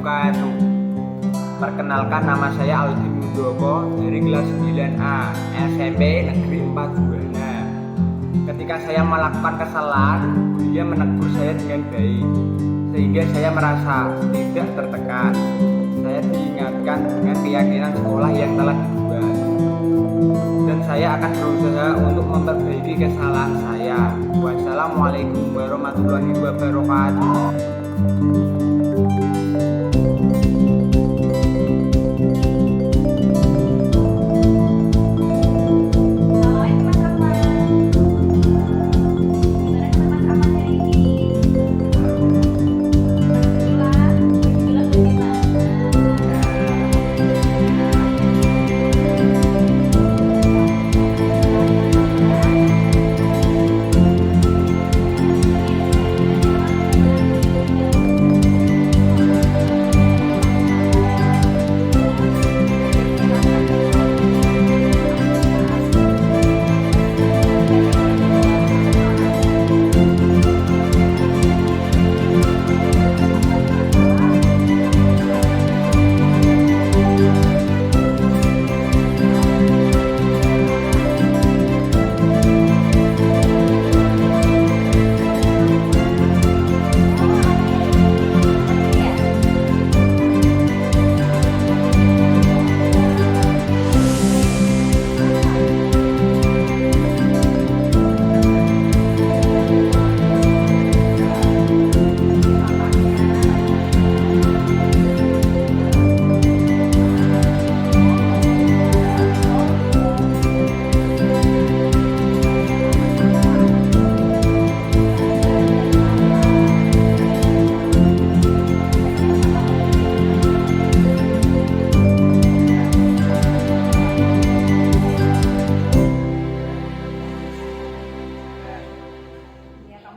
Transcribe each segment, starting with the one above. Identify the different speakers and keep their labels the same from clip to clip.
Speaker 1: wabarakatuh. Perkenalkan, nama saya Aldi Muldoko dari kelas 9A SMP Negeri 4 Juwana. Ketika saya melakukan kesalahan, dia menegur saya dengan baik, sehingga saya merasa tidak tertekan. Saya diingatkan dengan keyakinan sekolah yang telah dibuat, dan saya akan berusaha untuk memperbaiki kesalahan saya. Wassalamualaikum warahmatullahi wabarakatuh.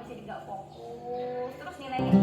Speaker 2: Jadi nggak fokus, terus nilainya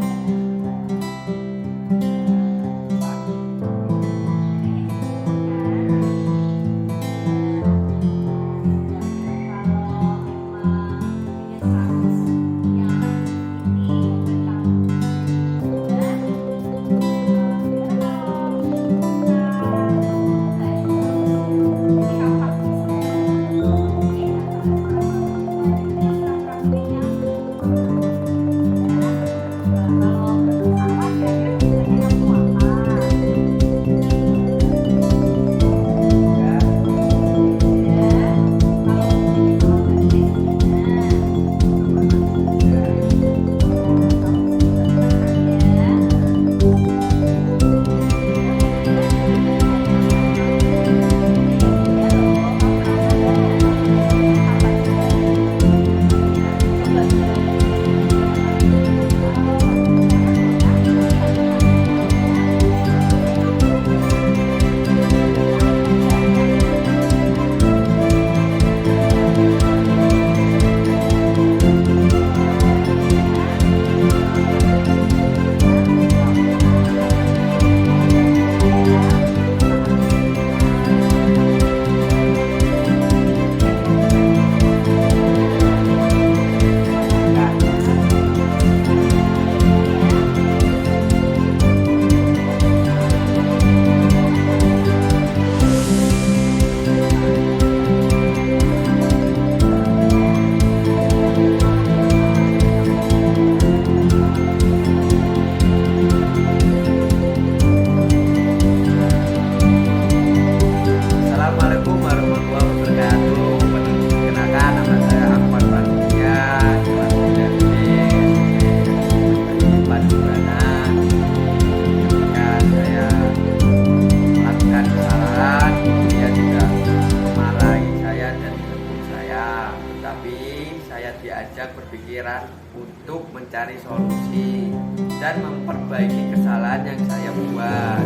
Speaker 3: diajak berpikiran untuk mencari solusi dan memperbaiki kesalahan yang saya buat,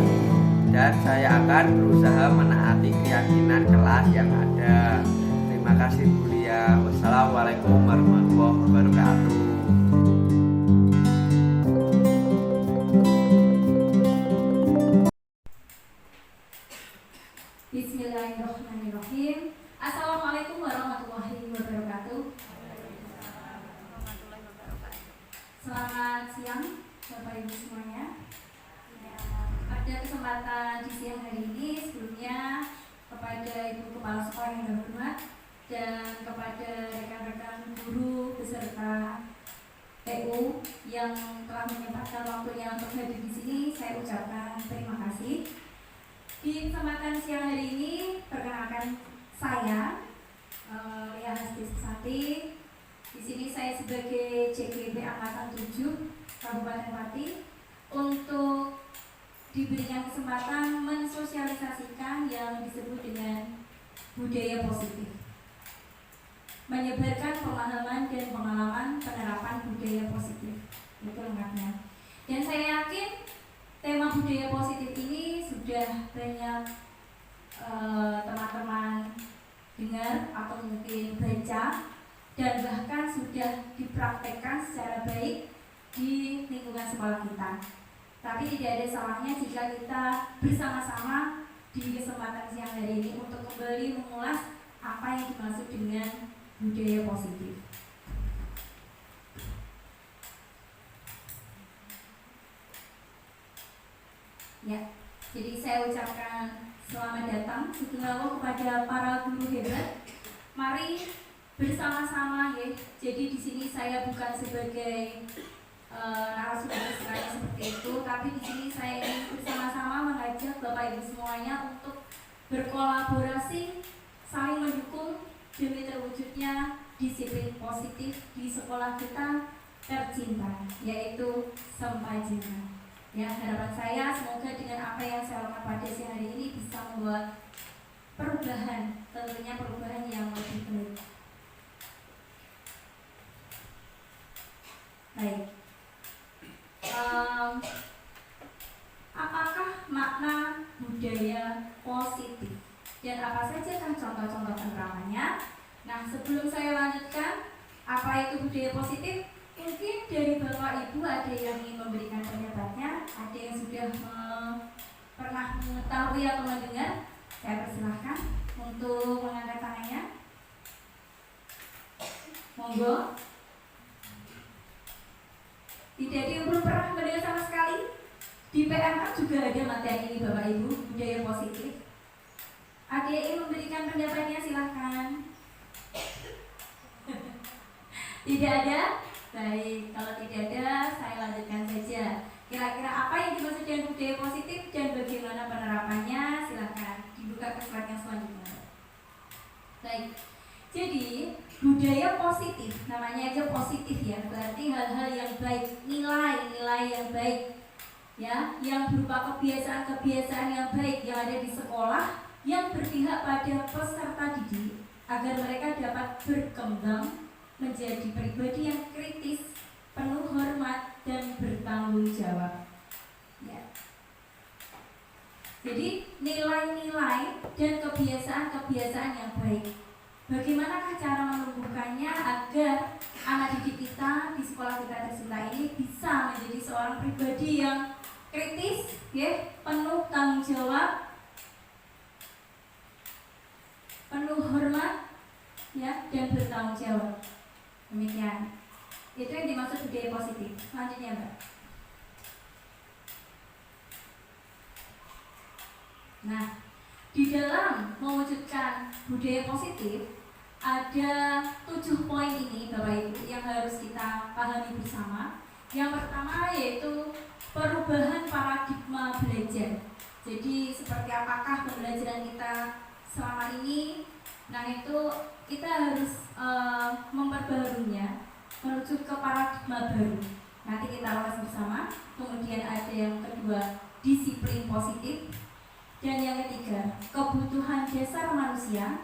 Speaker 3: dan saya akan berusaha menaati keyakinan kelas yang ada. Terima kasih Bu Lia. Wassalamualaikum warahmatullahi wabarakatuh.
Speaker 2: Bismillahirrahmanirrahim. Assalamualaikum warahmatullahi wabarakatuh. Selamat siang Bapak Ibu semuanya. pada kesempatan di siang hari ini sebelumnya kepada Ibu Kepala Sekolah yang terhormat dan kepada rekan-rekan guru beserta PU yang telah menyempatkan waktunya untuk hadir di sini, saya ucapkan terima kasih. Di kesempatan siang hari ini perkenalkan saya Lia Hasti Susanti. Di sini saya sebagai CGB Angkatan 7 Kabupaten Pati untuk diberikan kesempatan mensosialisasikan yang disebut dengan budaya positif, menyebarkan pemahaman dan pengalaman penerapan budaya positif, itu lengkapnya. Dan saya yakin tema budaya positif ini sudah banyak teman-teman dengar atau mungkin baca dan bahkan sudah dipraktekkan secara baik di lingkungan sekolah kita. Tapi tidak ada salahnya jika kita bersama-sama di kesempatan siang hari ini untuk kembali mengulas apa yang dimaksud dengan budaya positif. Ya, jadi saya ucapkan selamat datang segenap kepada para guru hebat. Mari bersama-sama ya. Jadi di sini saya bukan sebagai narasumber istilahnya seperti itu, tapi di sini saya ingin bersama-sama mengajak Bapak Ibu semuanya untuk berkolaborasi, saling mendukung demi terwujudnya disiplin positif di sekolah kita tercinta, yaitu Sempajina. Ya, harapan saya semoga dengan apa yang saya lakukan pada siang hari ini bisa membuat perubahan, tentunya perubahan yang lebih baik. Baik. Apakah makna budaya positif dan apa saja kan contoh-contoh penerapannya? Nah, sebelum saya lanjutkan apa itu budaya positif, mungkin dari Bapak Ibu ada yang ingin memberikan pendapatnya, ada yang sudah pernah mengetahui atau mendengar. Saya persilahkan untuk mengangkat tangannya. Monggo. Tidak ada yang belum pernah mendengar sama sekali. Di PMK juga ada materi ini Bapak Ibu, budaya positif. Ada yang ingin memberikan pendapatnya, silahkan. Tidak ada? Baik, kalau tidak ada, saya lanjutkan saja. Kira-kira apa yang dimaksud dengan budaya positif dan bagaimana penerapannya? Silahkan dibuka ke slide yang selanjutnya. Baik. Jadi budaya positif, namanya aja positif ya, berarti hal-hal yang baik, nilai-nilai yang baik, ya, yang berupa kebiasaan-kebiasaan yang baik yang ada di sekolah, yang berpihak pada peserta didik agar mereka dapat berkembang menjadi pribadi yang kritis, penuh hormat dan bertanggung jawab. Ya. Jadi nilai-nilai dan kebiasaan-kebiasaan yang baik. Bagaimanakah cara menumbuhkannya agar anak didik kita di sekolah kita tercinta ini bisa menjadi seorang pribadi yang kritis, ya, penuh tanggung jawab, penuh hormat, ya, dan bertanggung jawab. Demikian. Itu yang dimaksud budaya positif. Selanjutnya, Mbak. Nah, di dalam mewujudkan budaya positif ada 7 poin ini Bapak Ibu yang harus kita pahami bersama. Yang pertama yaitu perubahan paradigma belajar. Jadi seperti apakah pembelajaran kita selama ini? Nah, itu kita harus memperbaharunya menuju ke paradigma baru. Nanti kita ulas bersama. Kemudian ada yang kedua, disiplin positif. Dan yang ketiga, kebutuhan dasar manusia,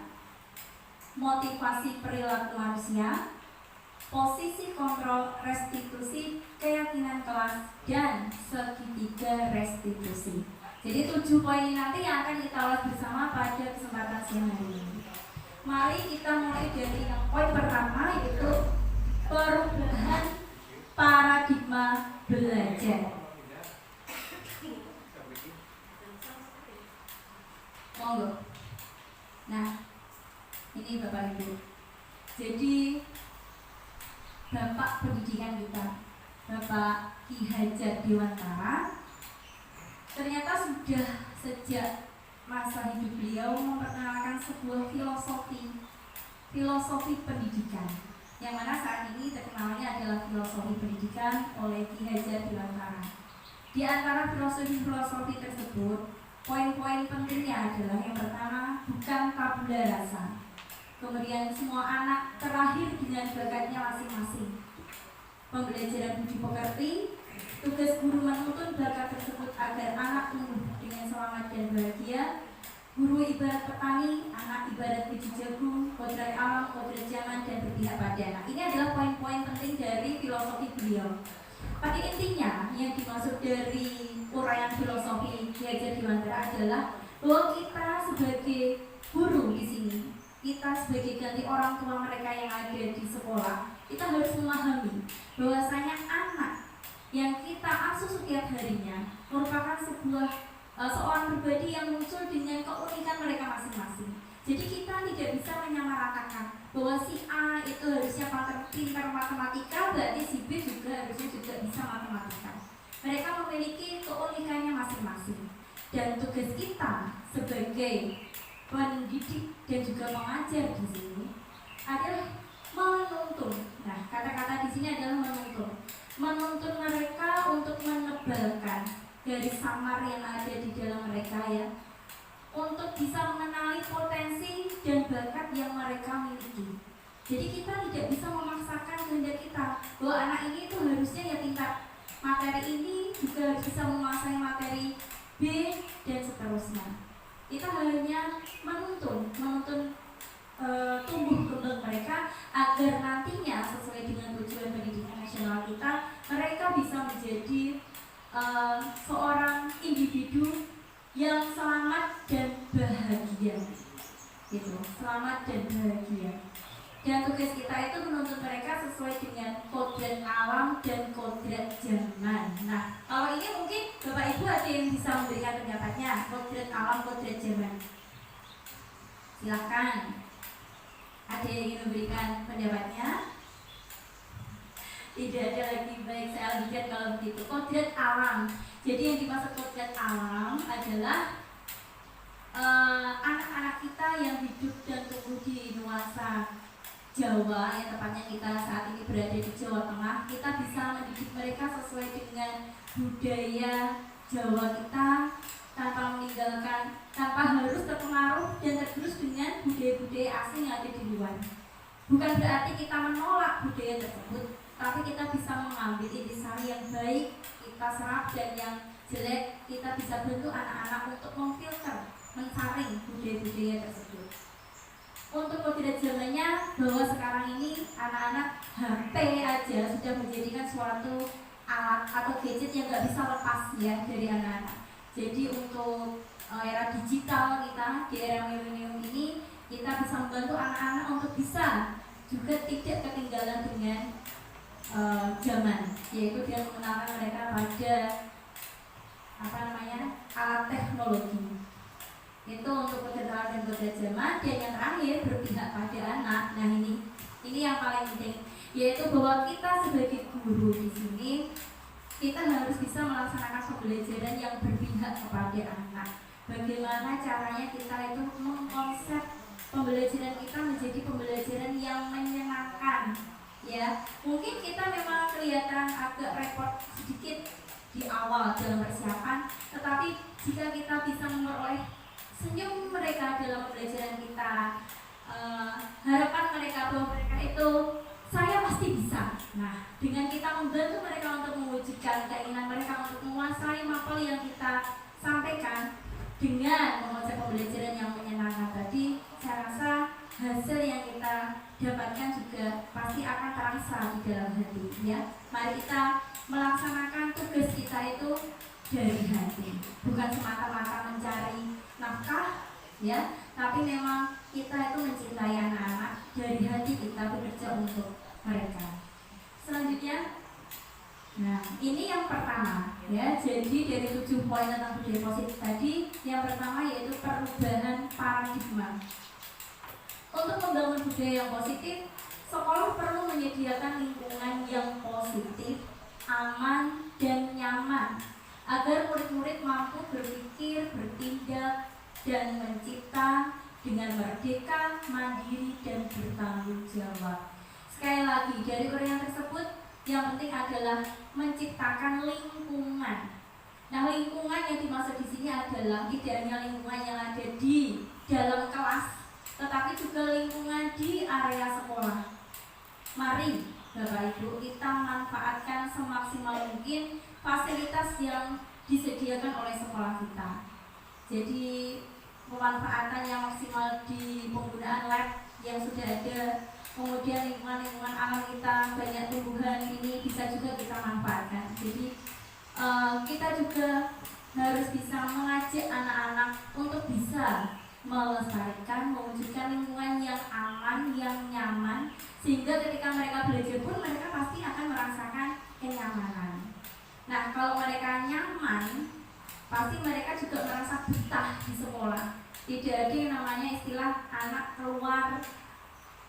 Speaker 2: motivasi perilaku manusia, posisi kontrol restitusi keyakinan kelas, dan segitiga restitusi. Jadi 7 poin ini nanti yang akan kita ulas bersama pada kesempatan siang hari ini. Mari kita mulai dari yang poin pertama, yaitu perubahan paradigma belajar. Monggo. Nah, ini Bapak Ibu. Jadi Bapak pendidikan kita, Bapak Ki Hajar Dewantara, ternyata sudah sejak masa hidup beliau memperkenalkan sebuah filosofi pendidikan, yang mana saat ini terkenalnya adalah filosofi pendidikan oleh Ki Hajar Dewantara. Di antara filosofi tersebut, poin-poin pentingnya adalah yang pertama, bukan tabula rasa. Kemudian semua anak terlahir dengan bakatnya masing-masing. Pembelajaran budi pekerti, tugas guru menuntun bakat tersebut agar anak tumbuh dengan selamat dan bahagia. Guru ibarat petani, anak ibarat biji jagung, kodrat alam, kodrat zaman, dan berpihak pada anak. Ini adalah poin-poin penting dari filosofi beliau. Pada intinya, yang dimaksud dari uraian filosofi Ki Hajar Dewantara adalah bahwa kita sebagai guru di sini, kita sebagai ganti orang tua mereka yang ada di sekolah, kita harus memahami bahwasanya anak yang kita asuh setiap harinya merupakan seorang pribadi yang muncul dengan keunikan mereka masing-masing. Jadi kita tidak bisa menyamaratakan bahwa si A itu harusnya pintar matematika, berarti si B juga harusnya bisa matematika. Mereka memiliki keunikannya masing-masing. Dan tugas kita sebagai pendidik dan juga pengajar di sini adalah menuntun. Nah, kata-kata di sini adalah menuntun mereka untuk menebalkan garis samar yang ada di dalam mereka, ya, untuk bisa mengenali potensi dan bakat yang mereka miliki. Jadi kita tidak bisa memaksakan kehendak kita bahwa anak ini itu harusnya ya pintar materi ini, juga harus bisa menguasai materi B dan seterusnya. Kita hanya menuntun tumbuh kembang mereka agar nantinya sesuai dengan tujuan pendidikan nasional kita, mereka bisa menjadi seorang individu yang selamat dan bahagia, gitu, selamat dan bahagia. Dan tugas kita itu menuntut mereka sesuai dengan kodrat alam dan kodrat zaman. Nah, kalau ini mungkin Bapak Ibu ada yang bisa memberikan pendapatnya, kodrat alam, kodrat zaman. Silakan. Ada yang ingin memberikan pendapatnya? Tidak ada lagi, baik, saya lanjutkan kalau begitu. Kodrat alam. Jadi yang dimaksud kodrat alam adalah anak-anak kita yang hidup dan tumbuh di nuansa Jawa, yang tepatnya kita saat ini berada di Jawa Tengah. Kita bisa mendidik mereka sesuai dengan budaya Jawa kita, tanpa harus terpengaruh dan tergerus dengan budaya-budaya asing yang ada di luar. Bukan berarti kita menolak budaya tersebut, tapi kita bisa mengambil intisari yang baik, kita serap, dan yang jelek kita bisa bantu anak-anak untuk memfilter, mensaring budaya-budaya tersebut. Untuk kodrat zamannya, bahwa sekarang ini anak-anak HP aja sudah menjadikan suatu alat atau gadget yang gak bisa lepas ya dari anak-anak. Jadi untuk era digital kita di era milenium ini, kita bisa membantu anak-anak untuk bisa juga tidak ketinggalan dengan zaman, yaitu dia mengenalkan mereka pada alat teknologi. Itu untuk kodrat alam dan kodrat zaman. Dan yang terakhir, berpihak pada anak. Nah, ini yang paling penting, yaitu bahwa kita sebagai guru di sini, kita harus bisa melaksanakan pembelajaran yang berpihak kepada anak. Bagaimana caranya kita itu mengkonsep pembelajaran kita menjadi pembelajaran yang menyenangkan, ya. Mungkin kita memang kelihatan agak repot sedikit di awal dalam persiapan, tetapi jika kita bisa memperoleh senyum mereka dalam pembelajaran kita, harapan mereka bahwa mereka itu saya pasti bisa. Nah, dengan kita membantu mereka untuk mewujudkan keinginan mereka untuk menguasai mapel yang kita sampaikan dengan mengonsep pembelajaran yang menyenangkan tadi, saya rasa hasil yang kita dapatkan juga pasti akan terasa di dalam hati, ya. Mari kita melaksanakan tugas kita itu dari hati, bukan semata-mata mencari nafkah, ya, tapi memang kita itu mencintai anak-anak dari hati kita bekerja untuk mereka. Selanjutnya, nah ini yang pertama, ya. Jadi dari 7 poin tentang budaya positif tadi, yang pertama yaitu perubahan paradigma. Untuk membangun budaya yang positif, sekolah perlu menyediakan lingkungan yang positif, aman, dan nyaman agar murid-murid mampu berpikir, bertindak, dan mencipta dengan merdeka, mandiri, dan bertanggung jawab. Sekali lagi, dari uraian tersebut yang penting adalah menciptakan lingkungan. Nah, lingkungan yang dimaksud di sini adalah tidak hanya lingkungan yang ada di dalam kelas, tetapi juga lingkungan di area sekolah. Mari Bapak Ibu kita manfaatkan semaksimal mungkin fasilitas yang disediakan oleh sekolah kita. Jadi pemanfaatan yang maksimal di penggunaan lab yang sudah ada, kemudian lingkungan-lingkungan alam kita, banyak tumbuhan ini bisa juga kita manfaatkan. Jadi kita juga harus bisa mengajak anak-anak untuk bisa melestarikan, mewujudkan lingkungan yang aman, yang nyaman, sehingga ketika mereka belajar pun mereka pasti akan merasakan kenyamanan. Nah, kalau mereka nyaman, pasti mereka juga merasa betah di sekolah. Tidak ada yang namanya istilah anak keluar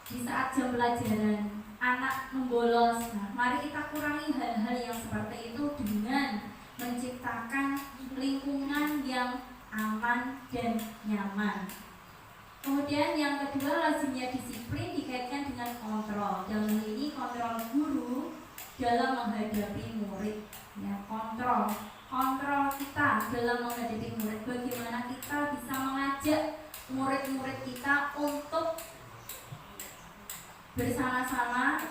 Speaker 2: di saat jam pelajaran, anak membolos. Nah, mari kita kurangi hal-hal yang seperti itu dengan menciptakan lingkungan yang aman dan nyaman. Kemudian yang kedua, lazimnya disiplin dikaitkan dengan kontrol. Dalam hal ini kontrol guru dalam menghadapi murid. Ya, kontrol kita dalam menghadapi murid. Bagaimana kita bisa mengajak murid-murid kita untuk bersama-sama.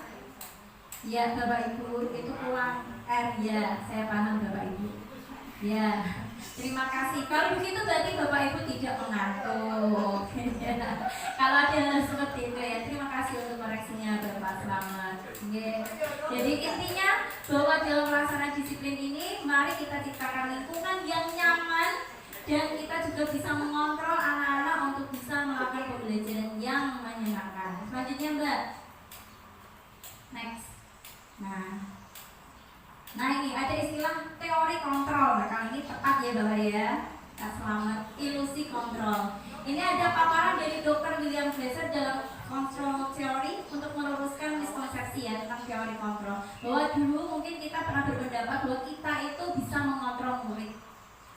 Speaker 2: Ya Bapak Ibu, itu kurang R ya, saya paham Bapak Ibu. Ya, terima kasih. Kalau begitu berarti Bapak Ibu tidak mengantuk. Kalau ada hal seperti itu ya, terima kasih untuk koreksinya Bapak, selamat. Jadi intinya bahwa dalam pelaksanaan disiplin ini, mari kita ciptakan lingkungan yang nyaman dan kita juga bisa mengontrol anak-anak untuk bisa melakukan pembelajaran yang menyenangkan. Selanjutnya Mbak, next. Nah ini ada istilah teori kontrol. Nah kali ini tepat ya Bapak ya. Nah, selamat, ilusi kontrol. Ini ada paparan dari Dr. William Glasser dalam control theory untuk meluruskan miskonsepsi ya tentang teori kontrol. Bahwa dulu mungkin kita pernah berpendapat bahwa kita itu bisa mengontrol murid.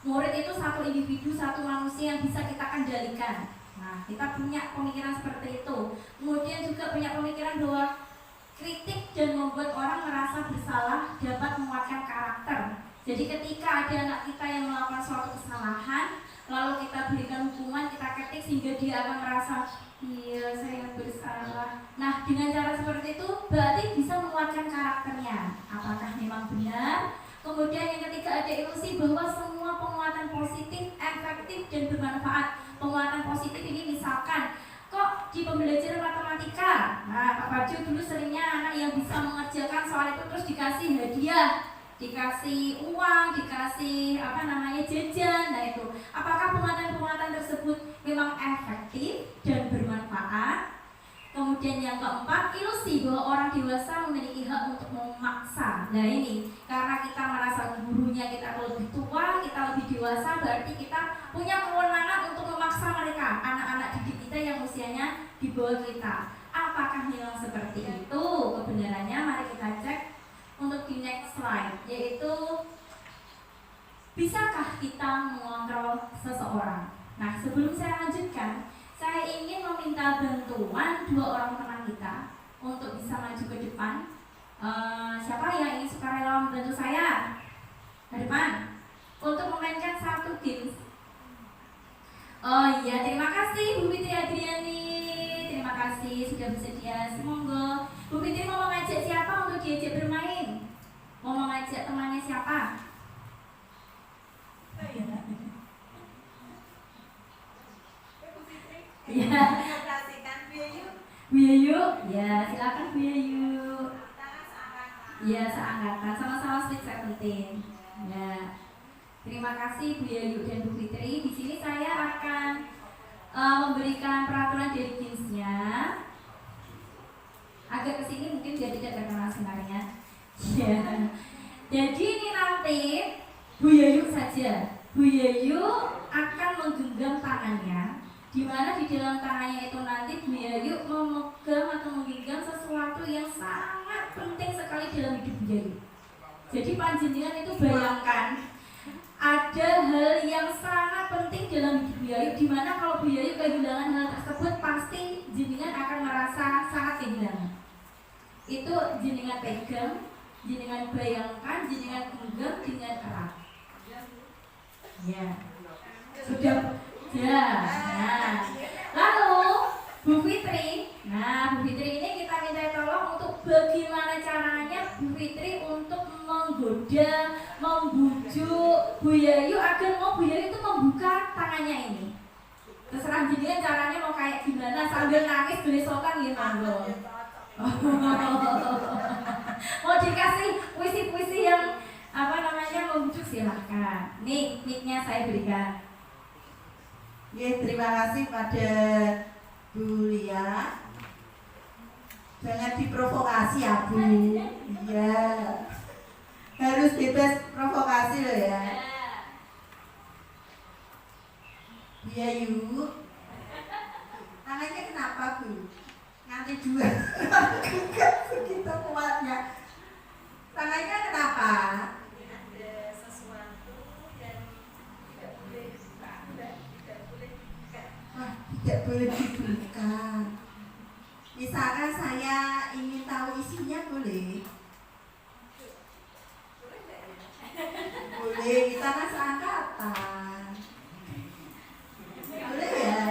Speaker 2: Murid itu satu individu, satu manusia yang bisa kita kendalikan. Nah kita punya pemikiran seperti itu. Kemudian juga punya pemikiran bahwa kritik dan membuat orang merasa bersalah dapat menguatkan karakter. Jadi ketika ada anak kita yang melakukan suatu kesalahan, lalu kita berikan hukuman, kita kritik sehingga dia akan merasa iya saya bersalah. Nah dengan cara seperti itu berarti bisa menguatkan karakternya. Apakah memang benar? Kemudian yang ketiga ada ilusi bahwa semua penguatan positif, efektif dan bermanfaat. Penguatan positif ini misalkan kok di pembelajaran matematika, nah Pak Baju dulu seringnya anak yang bisa mengerjakan soal itu terus dikasih hadiah, dikasih uang, dikasih jajan. Nah itu, apakah penguatan-penguatan tersebut memang efektif dan bermanfaat? Kemudian yang keempat, ilusi bahwa orang dewasa memiliki hak untuk memaksa. Nah ini, karena kita merasa gurunya kita lebih tua, kita lebih dewasa, berarti kita punya kewenangan untuk memaksa mereka, anak-anak didik kita yang usianya di bawah kita. Apakah memang seperti itu? Kebenarannya mari kita cek untuk di next slide, yaitu bisakah kita mengontrol seseorang? Nah sebelum saya lanjutkan, saya ingin meminta bantuan dua orang teman kita untuk bisa maju ke depan. Siapa yang ingin sukarela membantu saya? Ke depan untuk memainkan satu games. Oh iya, terima kasih Bu Fitri Adriani. Terima kasih sudah bersedia. Semoga Bu Fitri mau mengajak siapa untuk diajak bermain? Mau mengajak temannya siapa? Ya. Bu Yayu, ya silakan Bu Yayu. Ya seangkatan, sama-sama Sweet Seventeen. Ya. Terima kasih Bu Yayu dan Bu Fitri. Di sini saya akan memberikan peraturan dari jeansnya. Agak kesini mungkin biar tidak terkenal sebenarnya. Ya. Jadi ini nanti Bu Yayu saja. Bu Yayu akan menggenggam tangannya, di mana di dalam tangannya itu nanti Bu Yayu memegang atau menggenggam sesuatu yang sangat penting sekali dalam hidup Bu Yayu. Jadi panjenengan itu bayangkan ada hal yang sangat penting dalam hidup Bu Yayu, dimana kalau Bu Yayu kehilangan hal tersebut pasti jenengan akan merasa sangat kehilangan. Itu jenengan pegang, jenengan bayangkan, jenengan genggam dengan erat. Ya, sudah. Ya. Nah, lalu Bu Fitri. Nah, Bu Fitri ini kita minta tolong untuk bagaimana caranya Bu Fitri untuk menggoda, membujuk Bu Yayu agar mau Bu Yayu itu membuka tangannya ini. Terserah jenengan caranya mau kayak gimana, sambil nangis belesokan gitu monggo. Mau dikasih puisi-puisi yang membujuk silahkan. Nih, mic-nya saya berikan.
Speaker 4: Ya, terima kasih pada Bu Lia. Jangan diprovokasi ya Bu. Iya. Harus bebas provokasi loh ya. Bu Yayu. Tangannya kenapa Bu? Nanti dua. Begitu kuatnya. Tangannya kenapa?
Speaker 5: Ada sesuatu yang tidak boleh dibuka.
Speaker 4: Wah, tidak boleh dibuka. Misalkan saya ingin tahu isinya boleh? Boleh, kita kan seangkatan. Boleh ya?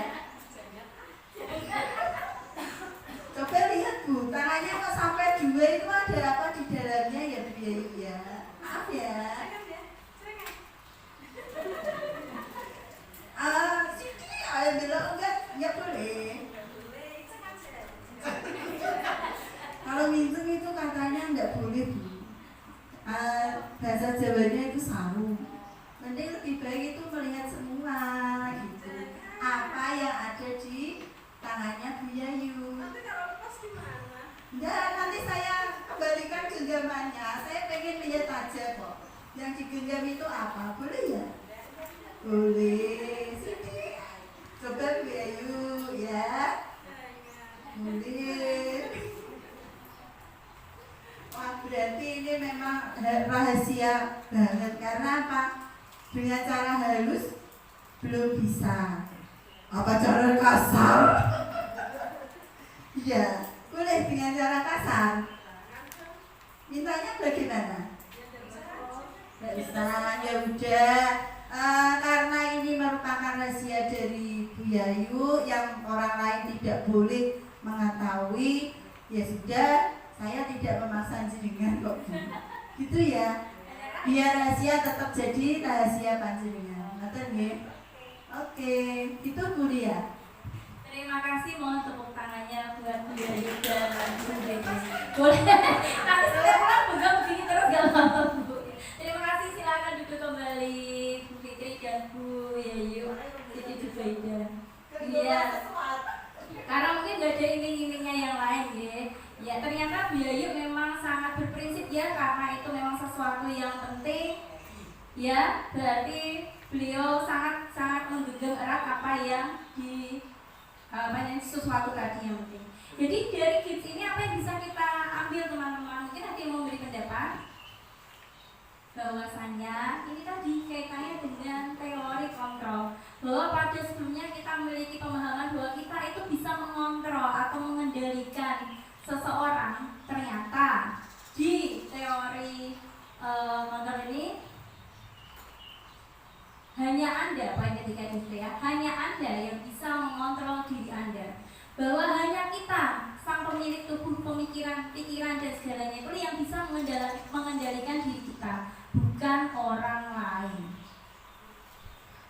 Speaker 4: Coba lihat Bu, tangannya kok sampai dua itu ada apa di dalamnya ya Bu Yayu ya? Maaf ya. Sini, ayo bilang enggak boleh. Kalau minjem itu katanya enggak boleh Bu. Bahasa Jawanya itu sarung. Mending lebih baik itu melihat semua gitu. Apa yang ada di tangannya Bu Yayu.
Speaker 5: Nanti kalau lepas gimana?
Speaker 4: Enggak, nanti saya kembalikan genggamannya. Saya pengen lihat aja kok. Yang digenggam itu apa? Boleh ya? Boleh. Sini. Coba Bu Yayu ya. Boleh. Wah, berarti ini memang rahasia banget. Karena apa? Dengan cara halus belum bisa. Apa cara kasar? Iya, boleh dengan cara kasar. Mintanya bagaimana? Nggak bisa, ya udah. Karena ini merupakan rahasia dari Bu Yayu yang orang lain tidak boleh mengetahui, ya sudah, saya tidak memaksa jenengan kok Bu. Gitu ya. Biar rahasia tetap jadi rahasia panjenengan. Ngerti nggih? Oke, itu Bu Lia.
Speaker 2: Terima kasih, mohon tepuk tangannya buat Bu Yayu dan Bu Fitri. Boleh. Nanti setiap pulang juga begini terus gak apa-apa Bu. Terima kasih, silakan duduk kembali Bu Fitri dan Bu Yayu. Siti Jubaida. Iya. Karena mungkin gak ada iming-imingnya yang lain ya. Ya ternyata Bu Yayu memang sangat berprinsip ya, karena itu memang sesuatu yang penting. Ya, berarti beliau sangat menggenggam erat apa yang sesuatu tadi yang penting. Jadi dari kids ini apa yang bisa kita ambil teman-teman? Mungkin ada yang mau beri pendapat bahwasanya ini tadi kaitannya dengan teori kontrol, bahwa pada sebelumnya kita memiliki pemahaman bahwa kita itu bisa mengontrol atau mengendalikan seseorang. Ternyata di teori kontrol ini hanya Anda, poin ketiga itu ya, hanya Anda yang bisa mengontrol diri Anda. Bahwa hanya kita, sang pemilik tubuh, pemikiran, pikiran, dan segalanya itu yang bisa mengendalikan diri kita, bukan orang lain.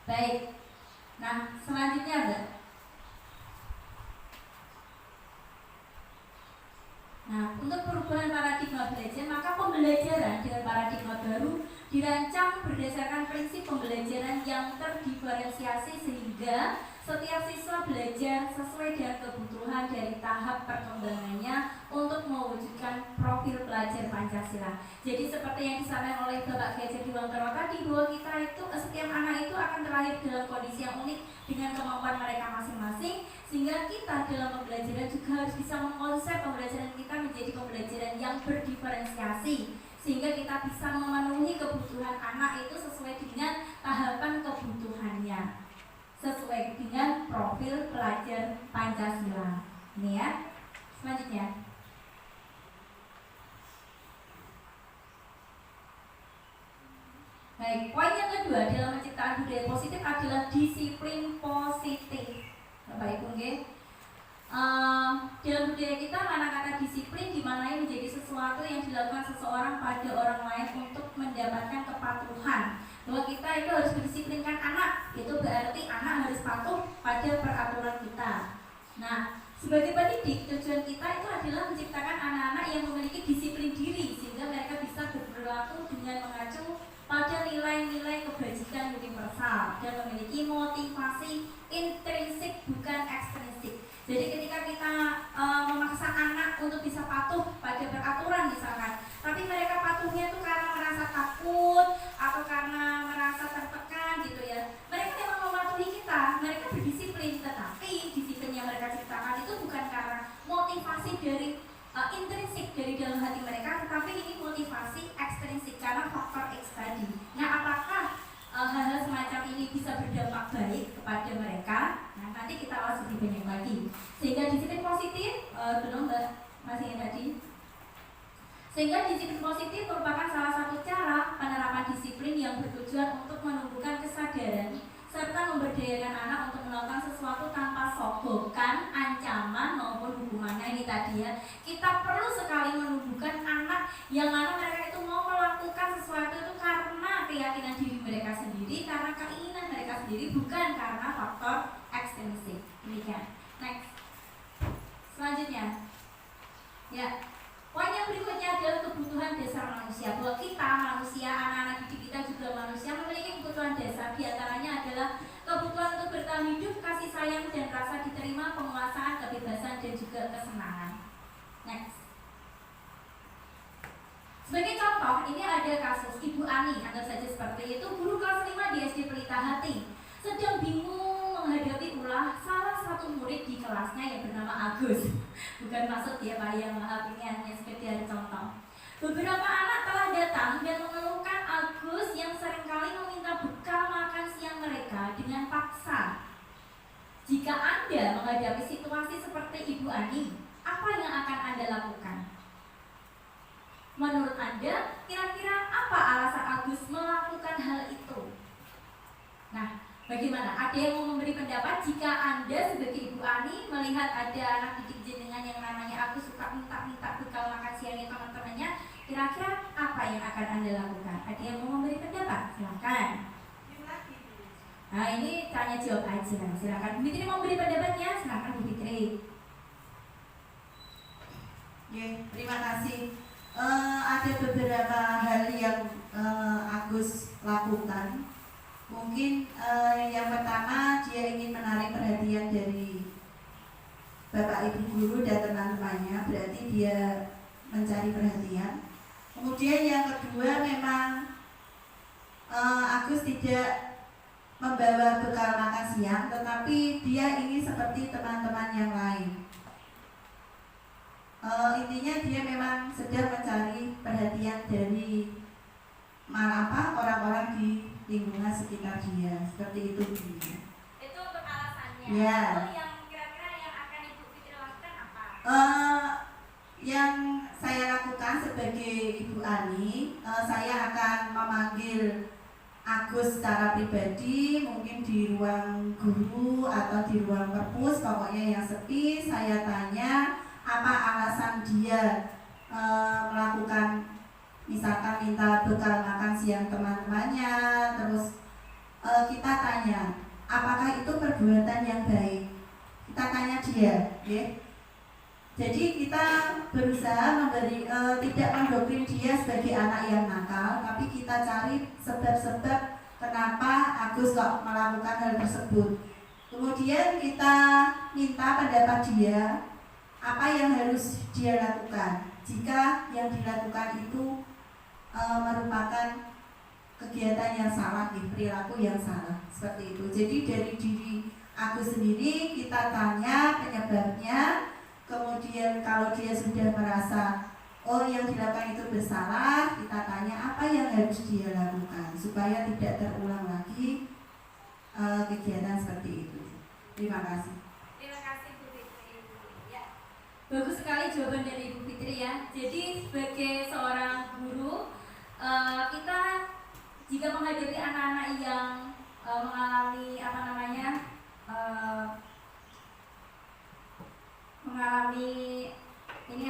Speaker 2: Baik, nah selanjutnya ada. Nah, untuk perubahan paradigma belajar, maka pembelajaran dengan paradigma baru dirancang berdasarkan prinsip pembelajaran yang terdiferensiasi sehingga setiap siswa belajar sesuai dengan kebutuhan dari tahap perkembangannya untuk mewujudkan profil pelajar Pancasila. Jadi seperti yang disampaikan oleh Bapak Ki Diwantoro tadi, bahwa kita itu, setiap anak itu akan terlahir dalam kondisi yang unik dengan kemampuan mereka masing-masing, sehingga kita dalam pembelajaran juga harus bisa mengkonsep pembelajaran kita menjadi pembelajaran yang berdiferensiasi, sehingga kita bisa memenuhi kebutuhan anak itu sesuai dengan tahapan kebutuhannya, sesuai dengan profil pelajar Pancasila. Ini ya. Selanjutnya. Baik, poin yang kedua dalam menciptakan budaya positif adalah disiplin positif. Bapak Ibu, dalam budaya kita mana kata disiplin dimaknai menjadi sesuatu yang dilakukan seseorang pada orang lain untuk mendapatkan kepatuhan. Bahwa kita itu harus mendisiplinkan anak, itu berarti anak harus patuh pada peraturan kita. Nah, sebagai pendidik, tujuan kita itu adalah menciptakan anak-anak yang memiliki disiplin diri sehingga mereka bisa berperilaku dengan mengacu pada nilai-nilai kebajikan universal dan memiliki motivasi intrinsik bukan ekstrinsik. Jadi ketika kita memaksa anak untuk bisa patuh pada peraturan misalkan, tapi mereka patuhnya itu karena merasa takut atau karena merasa tertekan gitu ya, mereka memang mematuhi kita, mereka berdisiplin, tetapi disiplin yang mereka ciptakan itu bukan karena motivasi dari intrinsik dari dalam hati mereka, tetapi ini motivasi ekstrinsik karena faktor X tadi. Nah, apakah hal-hal semacam ini bisa berdampak baik kepada mereka? Nah, nanti kita ulas lebih banyak lagi. Sehingga disiplin positif, belum masih yang tadi. Sehingga disiplin positif merupakan salah satu cara penerapan disiplin yang bertujuan untuk menumbuhkan kesadaran serta memberdayakan anak untuk melakukan sesuatu tanpa sogokan, ancaman maupun hukuman. Nah, ini tadi ya, kita perlu sekali menumbuhkan anak yang mana mereka itu mau melakukan sesuatu itu karena keyakinan diri mereka sendiri, karena keinginan mereka sendiri, bukan karena faktor ekstrinsik. Demikian. Next. Selanjutnya. Ya. Poin yang berikutnya adalah kebutuhan dasar manusia. Bahwa kita manusia, anak-anak didik kita juga manusia memiliki kebutuhan dasar. Di antaranya adalah kebutuhan untuk bertahan hidup, kasih sayang dan rasa diterima, penguasaan, kebebasan dan juga kesenangan. Next. Sebagai contoh, ini ada kasus Ibu Ani, anggap saja seperti itu, guru kelas 5 di SD Pelita Hati, sedang bingung menghadapi ulah salah satu murid di kelasnya yang bernama Agus. Bukan maksud ya Pak yang maaf, ini hanya seperti ada contoh. Beberapa anak telah datang dan mengeluhkan Agus yang seringkali meminta bekal makan siang mereka dengan paksa. Jika Anda menghadapi situasi seperti Ibu Ani, apa yang akan Anda lakukan? Menurut Anda, kira-kira apa alasan Agus melakukan hal itu? Nah, bagaimana? Ada yang mau memberi pendapat? Jika Anda sebagai Ibu Ani melihat ada anak didik jenengan yang namanya Agus suka minta-minta bekal makan siangnya teman-temannya, kira-kira apa yang akan Anda lakukan? Ada yang mau memberi pendapat? Silakan. Nah, ini tanya jawab aja. Silakan. Bu Fitri mau memberi pendapatnya? Silakan Bu Fitri.
Speaker 4: Terima kasih. Ada beberapa hal yang Agus lakukan. Mungkin yang pertama dia ingin menarik perhatian dari Bapak Ibu guru dan teman-temannya, berarti dia mencari perhatian. Kemudian yang kedua memang Agus tidak membawa bekal makan siang, tetapi dia ingin seperti teman-teman yang lain. Intinya dia memang sedang mencari perhatian dari orang-orang di lingkungan sekitar dia, seperti itu.
Speaker 2: Itu untuk alasannya.
Speaker 4: Ya.
Speaker 2: Lalu yang kira-kira yang akan Ibu Fitri lakukan apa?
Speaker 4: Yang saya lakukan sebagai Ibu Ani, saya akan memanggil Agus secara pribadi, mungkin di ruang guru atau di ruang perpus, pokoknya yang sepi. Saya tanya apa alasan dia melakukan, misalkan minta bekal makan siang teman-temannya. Terus kita tanya apakah itu perbuatan yang baik, kita tanya dia, ya. Jadi kita berusaha memberi, tidak mendoktrin dia sebagai anak yang nakal, tapi kita cari sebab-sebab kenapa Agus kok melakukan hal tersebut. Kemudian kita minta pendapat dia, apa yang harus dia lakukan jika yang dilakukan itu merupakan kegiatan yang salah, perilaku yang salah, seperti itu. Jadi dari diri Agus sendiri kita tanya penyebabnya. Kemudian kalau dia sudah merasa oh yang dilakukan itu bersalah, kita tanya apa yang harus dia lakukan supaya tidak terulang lagi kegiatan seperti itu. Terima kasih.
Speaker 2: Terima kasih Bu Fitri. Ya. Bagus sekali jawaban dari Bu Fitri ya. Jadi sebagai seorang guru, kita jika menghadapi anak-anak yang mengalami mengalami ini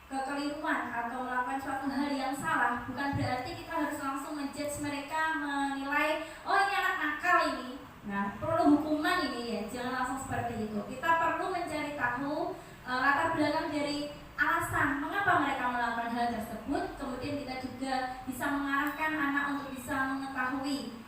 Speaker 2: kekeliruan atau melakukan suatu hal yang salah, bukan berarti kita harus langsung menjudge mereka, menilai oh ini anak nakal ini, nah perlu hukuman ini ya, jangan langsung seperti itu. Kita perlu mencari tahu latar belakang dari alasan mengapa mereka melakukan hal tersebut, kemudian kita juga bisa mengarahkan anak untuk bisa mengetahui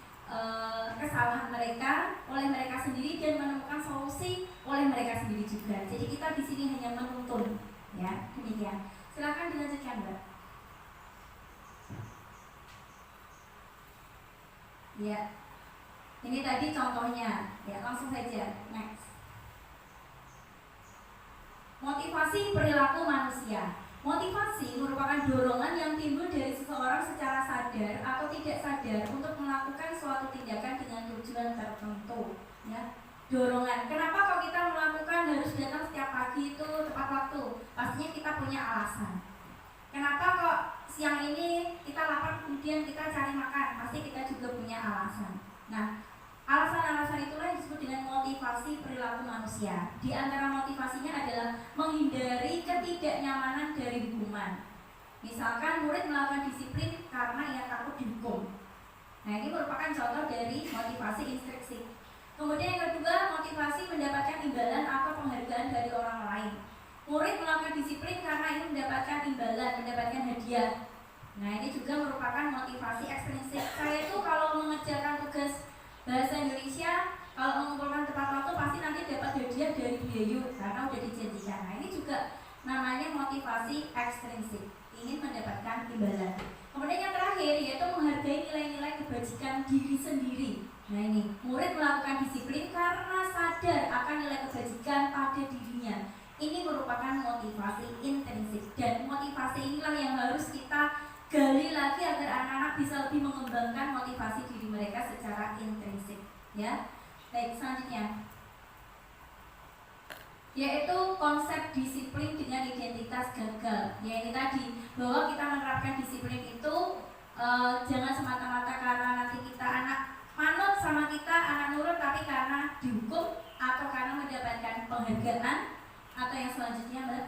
Speaker 2: kesalahan mereka oleh mereka sendiri dan menemukan solusi oleh mereka sendiri juga. Jadi kita di sini hanya menuntun, ya demikian. Silakan dilanjutkan, Mbak. Ya, ini tadi contohnya, ya langsung saja. Next. Motivasi perilaku manusia. Motivasi merupakan dorongan yang timbul dari seseorang secara sadar atau tidak sadar untuk melakukan suatu tindakan dengan tujuan tertentu. Ya, dorongan. Kenapa kok kita melakukan harus datang setiap pagi itu tepat waktu? Pastinya kita punya alasan. Kenapa kok siang ini kita lapar kemudian kita cari makan? Pasti kita juga punya alasan. Nah, alasan-alasan itulah yang disebut dengan motivasi perilaku manusia. Di antara motivasinya adalah menghindari ketidaknyamanan dari hukuman. Misalkan murid melakukan disiplin karena ia takut dihukum. Nah, ini merupakan contoh dari motivasi instruksi. Kemudian yang kedua, motivasi mendapatkan imbalan atau penghargaan dari orang lain. Murid melakukan disiplin karena ingin mendapatkan imbalan, mendapatkan hadiah. Nah, ini juga merupakan motivasi ekstrinsik. Saya itu kalau mengerjakan tugas bahasa Indonesia, kalau mengumpulkan tepat waktu pasti nanti dapat hadiah dari Bu Yayu karena udah dijanjikan. Nah, ini juga namanya motivasi ekstrinsik, ingin mendapatkan imbalan. Kemudian yang terakhir yaitu menghargai nilai-nilai kebajikan diri sendiri. Nah, ini murid melakukan disiplin karena sadar akan nilai kebajikan pada dirinya. Ini merupakan motivasi intrinsik, dan motivasi inilah yang harus kita gali lagi agar anak-anak bisa lebih mengembangkan motivasi diri mereka secara intrinsik, ya. Baik, selanjutnya yaitu konsep disiplin dengan identitas gagal. Ya, ini tadi bahwa kita menerapkan disiplin itu jangan semata-mata karena nanti kita anak manut sama kita, anak nurut, tapi karena dihukum atau karena mendapatkan penghargaan atau yang selanjutnya, Mbak,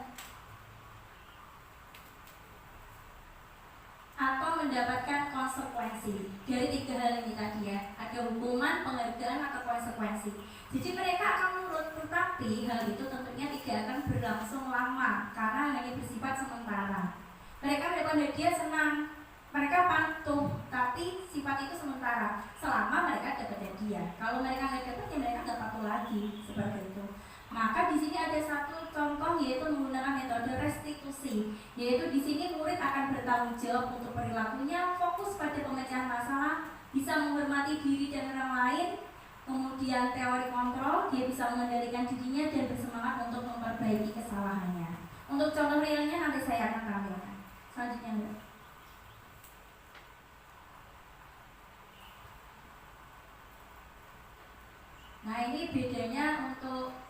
Speaker 2: atau mendapatkan konsekuensi. Dari tiga hal ini tadi ya, ada hukuman, penghargaan, atau konsekuensi. Jadi mereka akan nurut, tetapi hal itu tentunya tidak akan berlangsung lama karena hanya bersifat sementara. Mereka mendapat hadiah senang, mereka patuh, tapi sifat itu sementara selama mereka dapat hadiah. Kalau mereka nggak dapat, ya mereka nggak patuh lagi, seperti itu. Maka di sini ada satu contoh yaitu menggunakan metode restitusi, yaitu di sini murid akan bertanggung jawab untuk perilakunya, fokus pada pemecahan masalah, bisa menghormati diri dan orang lain, kemudian teori kontrol, dia bisa mengendalikan dirinya dan bersemangat untuk memperbaiki kesalahannya. Untuk contoh realnya nanti saya akan tampilkan. Selanjutnya, Mbak. Nah, ini bedanya untuk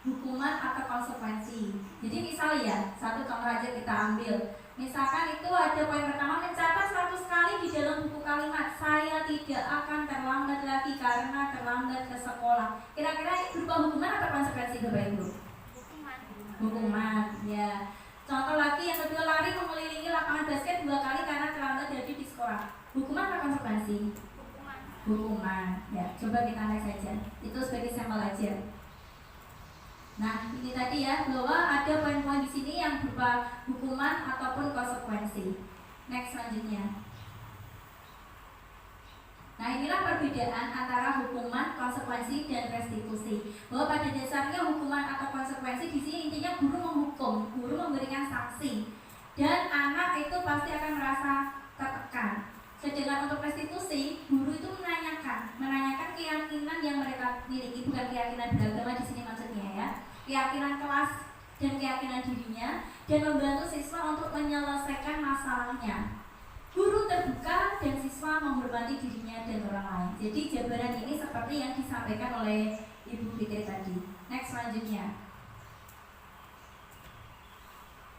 Speaker 2: hukuman atau konsekuensi. Jadi misal ya, satu contoh aja kita ambil. Misalkan itu ada poin pertama, mencatat 100 kali di dalam buku kalimat, saya tidak akan terlambat lagi karena terlambat ke sekolah. Kira-kira ini berupa hukuman atau konsekuensi, Bapak Ibu? Hukuman, ya. Contoh lagi yang kedua, lari mengelilingi lapangan basket 2 kali karena terlambat jadi di sekolah. Hukuman atau konsekuensi? Hukuman. Ya, coba kita next saja. Itu sebagai sampel aja. Nah, ini tadi ya, bahwa ada poin-poin di sini yang berupa hukuman ataupun konsekuensi. Next selanjutnya. Nah, inilah perbedaan antara hukuman, konsekuensi, dan restitusi. Bahwa pada dasarnya hukuman atau konsekuensi di sini intinya guru menghukum, guru memberikan sanksi, dan anak itu pasti akan merasa tertekan. Sedangkan untuk restitusi, guru itu menanyakan keyakinan yang mereka miliki, bukan keyakinan beragama di sini keyakinan kelas dan keyakinan dirinya, dan membantu siswa untuk menyelesaikan masalahnya. Guru terbuka dan siswa menghormati dirinya dan orang lain. Jadi jabaran ini seperti yang disampaikan oleh Ibu Fitri tadi. Next, selanjutnya.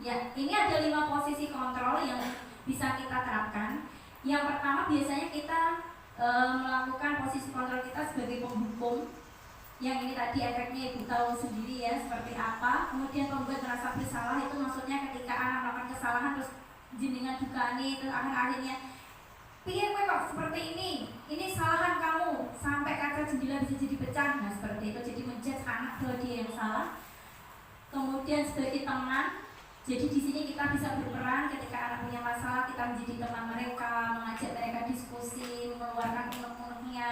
Speaker 2: Ya, ini ada 5 posisi kontrol yang bisa kita terapkan. Yang pertama biasanya kita melakukan posisi kontrol kita sebagai penghukum. Yang ini tadi efeknya Ibu tahu sendiri ya seperti apa. Kemudian pembuat merasa bersalah, itu maksudnya ketika anak melakukan kesalahan terus jenengan dukani, terus akhirnya piye kowe kok seperti ini salahan kamu, sampai kaca jendela bisa jadi pecah. Nah seperti itu, jadi menjudge anak bahwa dia yang salah. Kemudian sebagai teman, jadi di sini kita bisa berperan ketika anak punya masalah, kita menjadi teman mereka, mengajak mereka diskusi, mengeluarkan unek-uneknya.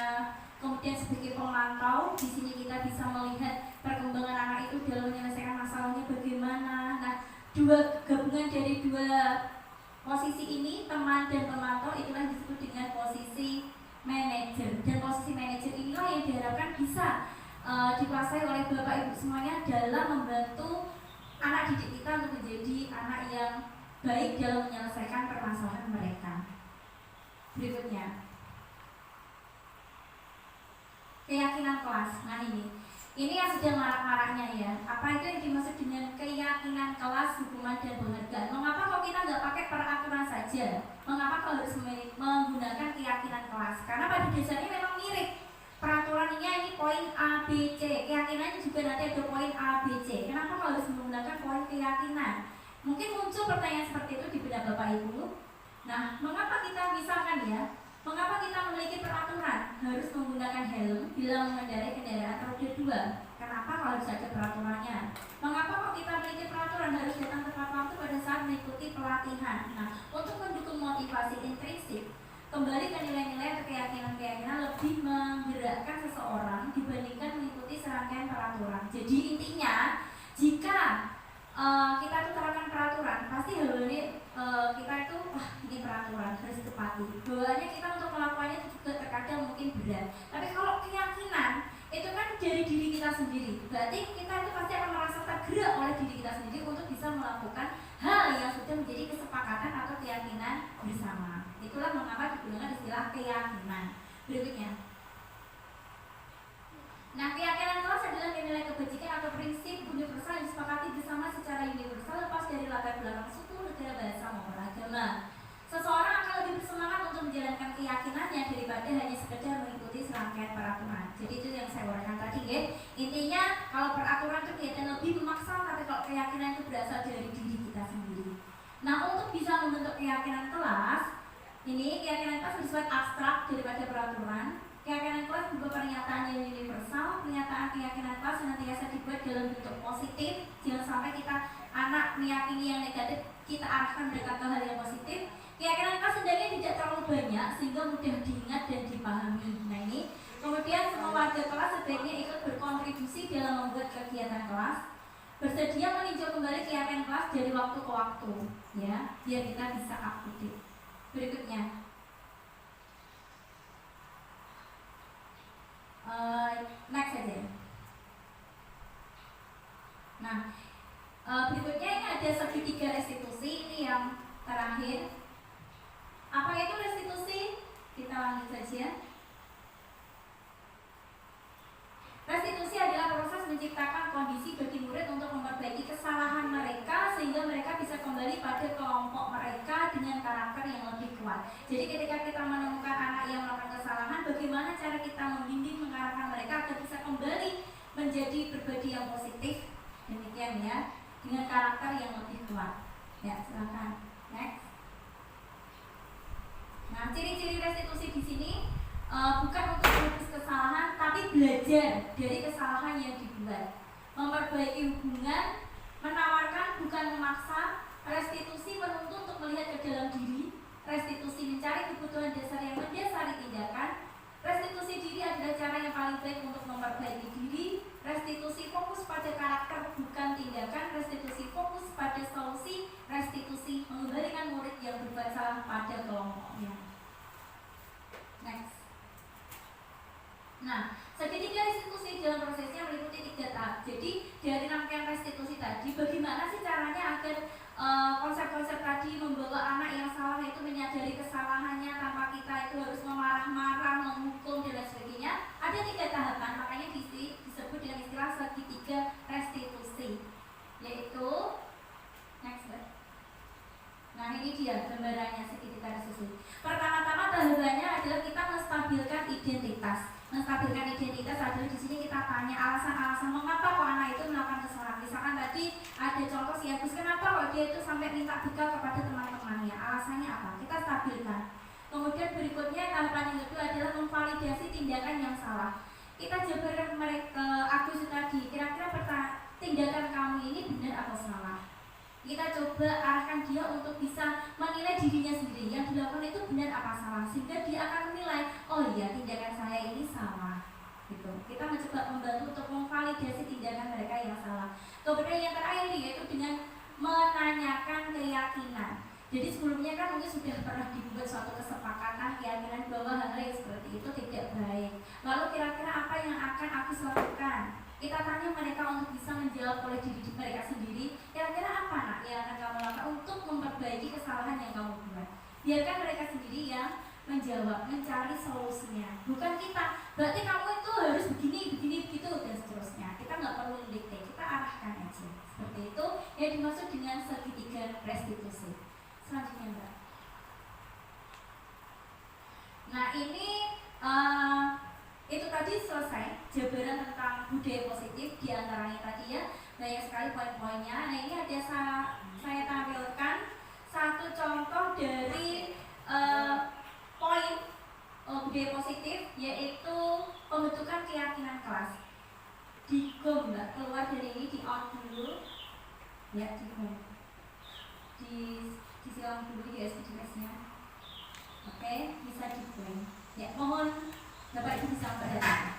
Speaker 2: Kemudian sebagai pemantau, di sini kita bisa melihat perkembangan anak itu dalam menyelesaikan masalahnya bagaimana. Nah, gabungan dari 2 posisi ini, teman dan pemantau, itulah disebut dengan posisi manajer. Dan posisi manajer inilah yang diharapkan bisa dikuasai oleh Bapak Ibu semuanya dalam membantu anak didik kita untuk menjadi anak yang baik dalam menyelesaikan permasalahan mereka. Berikutnya, keyakinan kelas. Nah ini yang sedang marak-maraknya ya. Apa itu yang dimaksud dengan keyakinan kelas, hukuman dan penghargaan? Mengapa kok kita nggak pakai peraturan saja? Mengapa kok harus menggunakan keyakinan kelas? Karena pada dasarnya memang mirip. Peraturannya ini poin A, B, C. Keyakinannya juga nanti ada poin A, B, C. Kenapa kok harus menggunakan poin keyakinan? Mungkin muncul pertanyaan seperti itu di benak Bapak Ibu. Nah, mengapa kita misalkan ya? Mengapa kita memiliki peraturan harus menggunakan helm bila mengendarai kendaraan roda 2? Kenapa kalau harus ada peraturannya? Mengapa kok kita memiliki peraturan harus datang tepat waktu pada saat mengikuti pelatihan? Nah, untuk mendukung motivasi intrinsik, kembali ke nilai-nilai atau keyakinan-keyakinan lebih menggerakkan seseorang dibandingkan mengikuti serangkaian peraturan. Jadi intinya, jika kita itu terapkan peraturan, pasti haluannya kita itu ini peraturan harus ditepati. Bawaannya kita untuk melakukannya itu juga terkadang mungkin berat. Tapi kalau keyakinan itu kan dari diri kita sendiri. Berarti kita itu pasti akan merasa tergerak oleh diri kita sendiri untuk bisa melakukan hal yang sudah menjadi kesepakatan atau keyakinan bersama. Itulah mengapa digunakan istilah keyakinan. Berikutnya. Nah, keyakinan kelas adalah nilai kebajikan atau prinsip universal yang disepakati bersama secara universal lepas dari latar belakang suku, negara, bahasa maupun agama. Seseorang akan lebih bersemangat untuk menjalankan keyakinannya daripada hanya sekedar mengikuti serangkaian peraturan. Jadi itu yang saya uraikan tadi ya. Intinya kalau peraturan itu kelihatan lebih memaksa, tapi kalau keyakinan itu berasal dari diri kita sendiri. Nah, untuk bisa membentuk keyakinan kelas, ini keyakinan kelas bersifat abstrak daripada peraturan. Keyakinan kelas berupa pernyataan yang universal. Pernyataan keyakinan kelas senantiasa dibuat dalam bentuk positif. Jangan sampai kita anak meyakini yang negatif, kita arahkan mereka ke hal yang positif. Keyakinan kelas hendaknya tidak terlalu banyak sehingga mudah diingat dan dipahami. Nah ini, kemudian semua warga kelas sebaiknya ikut berkontribusi dalam membuat kegiatan kelas. Bersedia meninjau kembali keyakinan kelas dari waktu ke waktu, ya, biar kita bisa up to date. Berikutnya. Next saja. Nah, berikutnya ini ada segitiga restitusi. Ini yang terakhir. Apa itu restitusi? Kita lanjut saja. Restitusi adalah proses menciptakan kondisi bagi murid untuk memperbaiki kesalahan mereka sehingga mereka bisa kembali pada kelompok mereka dengan karakter yang lebih kuat. Jadi ketika kita menemukan anak yang melakukan kesalahan, bagaimana cara kita membimbing mengarahkan mereka agar bisa kembali menjadi pribadi yang positif. Demikian ya, dengan karakter yang lebih kuat. Ya, silakan. Next. Nah, ciri-ciri restitusi di sini bukan untuk menghapus kesalahan, tapi belajar dari kesalahan yang dibuat, memperbaiki hubungan, menawarkan bukan memaksa, restitusi menuntut untuk melihat ke dalam diri, restitusi mencari kebutuhan dasar yang mendasari tindakan, restitusi diri adalah cara yang paling baik untuk memperbaiki diri, restitusi fokus pada karakter bukan tindakan, restitusi fokus pada solusi, restitusi mengembalikan murid yang berbuat salah pada kelompoknya. Next. Nah, segitiga restitusi dalam prosesnya meliputi 3 tahap. Jadi dari rangkaian restitusi tadi, bagaimana sih caranya agar konsep-konsep tadi membawa anak yang salah itu menyadari kesalahannya tanpa kita itu harus memarah-marah, menghukum dan lain sebagainya. Ada 3 tahapan, makanya disebut dengan istilah segitiga restitusi, yaitu next slide. Nah ini dia gambarannya segitiga restitusi. Pertama-tama tahapannya adalah kita menstabilkan identitas. Menstabilkan identitas adalah di sini kita tanya alasan-alasan mengapa kok anak itu melakukan kesalahan. Misalkan tadi ada contoh si Agus, kenapa kok dia itu sampai minta bekal kepada teman-temannya, alasannya apa? Kita stabilkan. Kemudian berikutnya tahapan yang kedua adalah memvalidasi tindakan yang salah. Kita jabarkan mereka Agus tadi, kira-kira tindakan kamu ini benar atau salah. Kita coba arahkan dia untuk bisa menilai dirinya sendiri, yang dilakukan itu benar apa salah, sehingga dia akan menilai, oh iya tindakan saya ini salah gitu. Kita mencoba membantu untuk memvalidasi tindakan mereka yang salah. Kemudian yang terakhir yaitu dengan menanyakan keyakinan. Jadi sebelumnya kan mungkin sudah pernah dibuat suatu kesepakatan keyakinan bahwa hal yang seperti itu tidak baik. Lalu kira-kira apa yang akan aku lakukan? Kita tanya mereka untuk bisa menjawab oleh diri mereka sendiri. Kira-kira apa nak yang akan kamu lakukan untuk memperbaiki kesalahan yang kamu buat? Biarkan mereka sendiri yang menjawab, mencari solusinya. Bukan kita. Berarti kamu itu harus begini, begitu dan seterusnya. Kita nggak perlu dikte, kita arahkan aja. Seperti itu yang dimaksud dengan segitiga restitusi. Selanjutnya Mbak. Nah ini itu tadi selesai jabaran tentang budaya positif, diantaranya tadi ya banyak sekali poin-poinnya. Nah ini ada saya tampilkan satu contoh dari poin budaya positif, yaitu pembentukan keyakinan kelas. Di gom Mbak, keluar dari ini, di on dulu ya, di gom, disilang dulu ya SPDS-nya. Oke, bisa di gom ya, mohon Bapak Ibu bisa memperhatikan.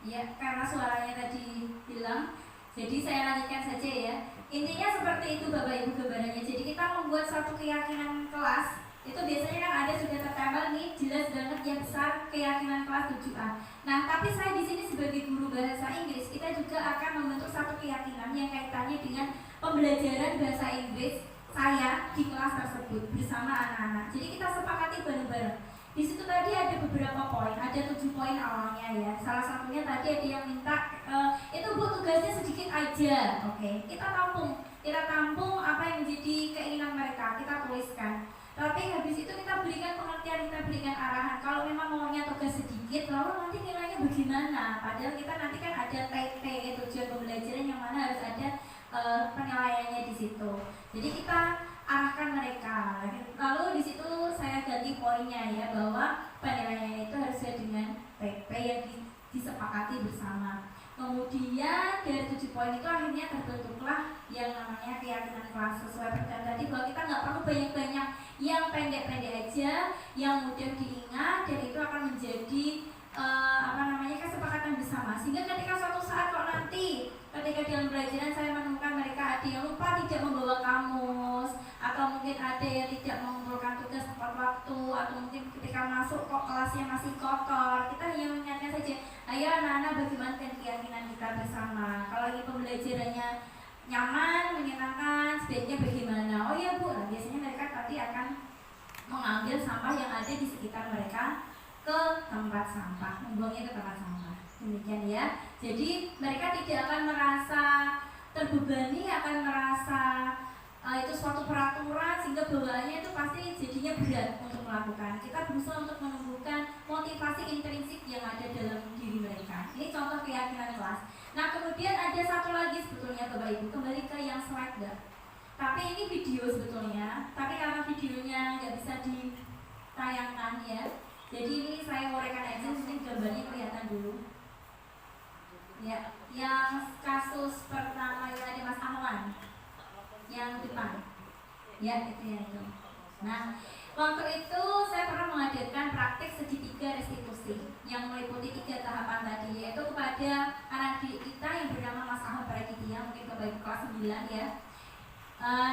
Speaker 2: Ya, karena suaranya tadi hilang, jadi saya lanjutkan saja ya. Intinya seperti itu Bapak Ibu gambarannya. Jadi kita membuat satu keyakinan kelas, itu biasanya kan ada sudah tertempel nih, jelas banget yang besar keyakinan kelas 7A. Nah, tapi saya di sini sebagai guru bahasa Inggris, kita juga akan membentuk satu keyakinan yang kaitannya dengan pembelajaran bahasa Inggris saya di kelas tersebut bersama anak-anak. Jadi kita sepakati bareng-bareng. Di situ tadi ada beberapa poin, ada 7 poin awalnya ya. Salah satunya tadi ada yang minta itu Bu tugasnya sedikit aja. Oke, kita tampung apa yang menjadi keinginan mereka, kita tuliskan. Tapi habis itu kita berikan pengertian, kita berikan arahan. Kalau memang maunya tugas sedikit, lalu nanti nilainya bagaimana? Padahal kita nanti kan ada TT, tujuan pembelajaran yang mana harus ada penilaiannya di situ. Jadi kita arahkan mereka. Lalu di situ saya ganti poinnya ya, bahwa penilaian itu harus sesuai dengan PP yang disepakati bersama. Kemudian dari 7 poin itu akhirnya terbentuklah yang namanya keyakinan kelas sesuai peraturan tadi, bahwa kita nggak perlu banyak-banyak, yang pendek-pendek aja, yang mudah diingat, dan itu akan menjadi kesepakatan bersama. Sehingga ketika suatu saat kok nanti ketika dalam pelajaran saya menemukan mereka ada yang lupa tidak membawa kamus, atau mungkin ada yang tidak mengumpulkan tugas tepat waktu, atau mungkin ketika masuk kok kelasnya masih kotor, kita hanya mengingatkan saja, ayo anak-anak bagaimana keyakinan kita bersama. Kalau ini pembelajarannya nyaman, menyenangkan, sebaiknya bagaimana? Oh iya Bu, nah, biasanya mereka nanti akan mengambil sampah yang ada di sekitar mereka ke tempat sampah, membuangnya ke tempat sampah. Demikian ya. Jadi mereka tidak akan merasa terbebani, akan merasa itu suatu peraturan sehingga bawaannya itu pasti jadinya berat untuk melakukan. Kita berusaha untuk menumbuhkan motivasi intrinsik yang ada dalam diri mereka. Ini contoh keyakinan kelas. Nah, kemudian ada satu lagi sebetulnya Bapak Ibu, kembali ke yang slide dah. Tapi ini video sebetulnya, tapi karena videonya nggak bisa ditayangkan ya, jadi ini saya uraikan aja, mungkin gambarnya kelihatan dulu. Ya, yang kasus pertama yang ada Mas Ahwan, yang depan, ya itu ya itu. Nah, waktu itu saya pernah mengadakan praktik segitiga restitusi yang meliputi 3 tahapan tadi, yaitu kepada anak didik kita yang bernama Mas Ahwan Pragidia, mungkin Bapak Ibu kelas 9 ya.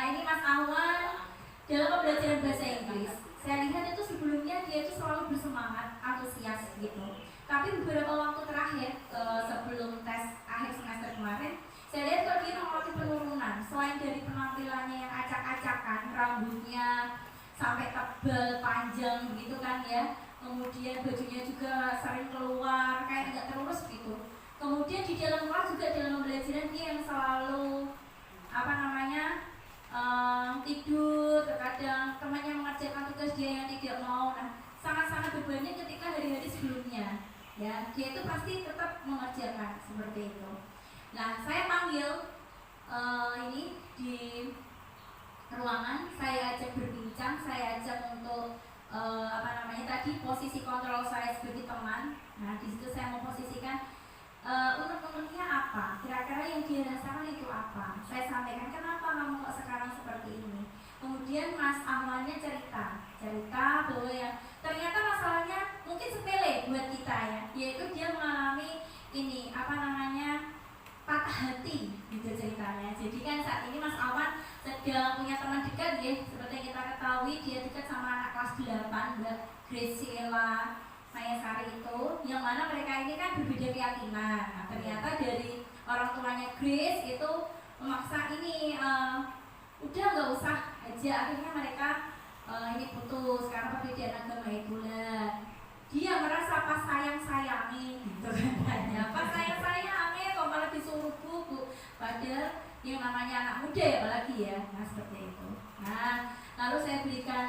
Speaker 2: Ini Mas Ahwan dalam pembelajaran bahasa Inggris. Saya lihat itu sebelumnya dia itu selalu bersemangat, antusias gitu. Tapi beberapa waktu terakhir sebelum tes akhir semester kemarin, saya lihat kalau dia mengalami penurunan. Selain dari penampilannya yang acak-acakan, rambutnya sampai tebal, panjang gitu kan ya. Kemudian bajunya juga sering keluar, kayak nggak terurus gitu. Kemudian di dalam kelas juga dalam pembelajaran dia yang selalu tidur, terkadang temannya mengerjakan tugas dia yang tidak mau. Nah, sangat-sangat bebannya ketika hari-hari sebelumnya. Ya, dia itu pasti tetap mengerjakan seperti itu. Nah, saya panggil ini di ruangan, saya ajak berbincang, saya ajak untuk tadi posisi kontrol saya sebagai teman. Nah, di situ saya memposisikan unek-uneknya apa, kira-kira yang dia rasakan itu apa. Saya sampaikan kenapa kamu kok sekarang seperti ini. Kemudian Mas Ahwannya cerita bahwa yang ternyata masalahnya mungkin sepele buat kita ya, yaitu dia mengalami ini patah hati gitu ceritanya. Jadi kan saat ini Mas Ahwan sedang punya teman dekat ya, seperti yang kita ketahui dia dekat sama anak kelas 8 Mbak Graciela Mayasari itu, yang mana mereka ini kan berbeda keyakinan. Nah, ternyata dari orang tuanya Grace itu memaksa ini udah nggak usah aja, akhirnya mereka ini putus karena perbedaan agama itulah. Dia merasa pas sayang-sayangi gitu katanya, pas sayang-sayangi kok malah disuruh buku, padahal yang namanya anak muda ya apalagi ya. Nah, seperti itu. Nah, lalu saya berikan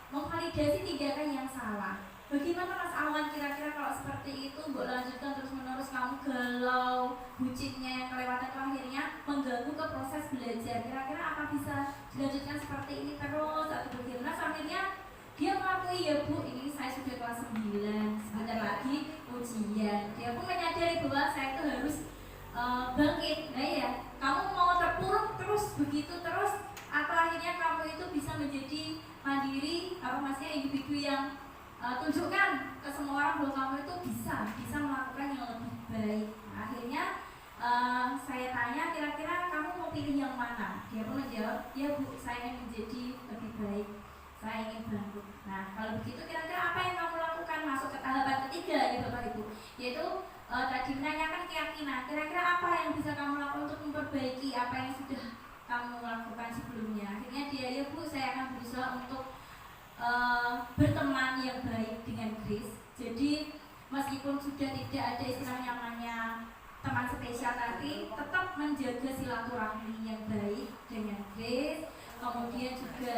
Speaker 2: memvalidasi tindakan yang salah. Bagaimana Mas Ahwan kira-kira kalau seperti itu Mbok lanjutkan terus-menerus, kamu galau, bucinnya yang kelewatan itu akhirnya mengganggu ke proses belajar. Kira-kira apa bisa dilanjutkan seperti ini terus atau bagaimana? Akhirnya dia mengakui, ya Bu, ini saya sudah kelas 9, sebentar lagi ujian. Dia pun menyadari bahwa saya itu harus bangkit. Nah ya, kamu mau terpuruk terus begitu terus, atau akhirnya kamu itu bisa menjadi mandiri, maksudnya individu yang tunjukkan ke semua orang bahwa kamu itu bisa melakukan yang lebih baik. Nah, akhirnya saya tanya, kira-kira kamu mau pilih yang mana? Dia pun menjawab, ya Bu, saya ingin menjadi lebih baik, saya ingin bangkit. Nah, kalau begitu kira-kira apa yang kamu lakukan? Masuk ke tahapan ketiga ya Bapak Ibu, yaitu tadi menanyakan keyakinan. Kira-kira apa yang bisa kamu lakukan untuk memperbaiki apa yang sudah kamu lakukan sebelumnya? Akhirnya dia, ya Bu, saya akan berusaha untuk berteman yang baik dengan Grace. Jadi meskipun sudah tidak ada istilah namanya teman spesial tadi, tetap menjaga silaturahmi yang baik dengan Grace. Kemudian juga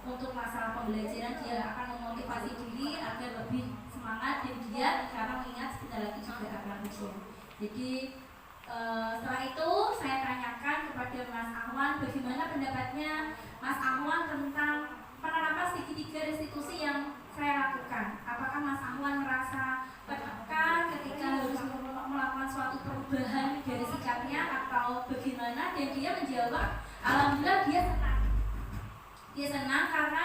Speaker 2: untuk masalah pembelajaran dia akan memotivasi diri agar lebih semangat dan giat karena mengingat sebentar lagi juga akan ujian. Jadi setelah itu saya tanyakan kepada Mas Ahwan bagaimana pendapatnya Mas Ahwan tentang penerapan segitiga restitusi yang saya lakukan. Apakah Mas Ahwan merasa tertekan ketika harus melakukan suatu perubahan dari sikapnya atau bagaimana? Dan dia menjawab, alhamdulillah dia senang. Dia senang karena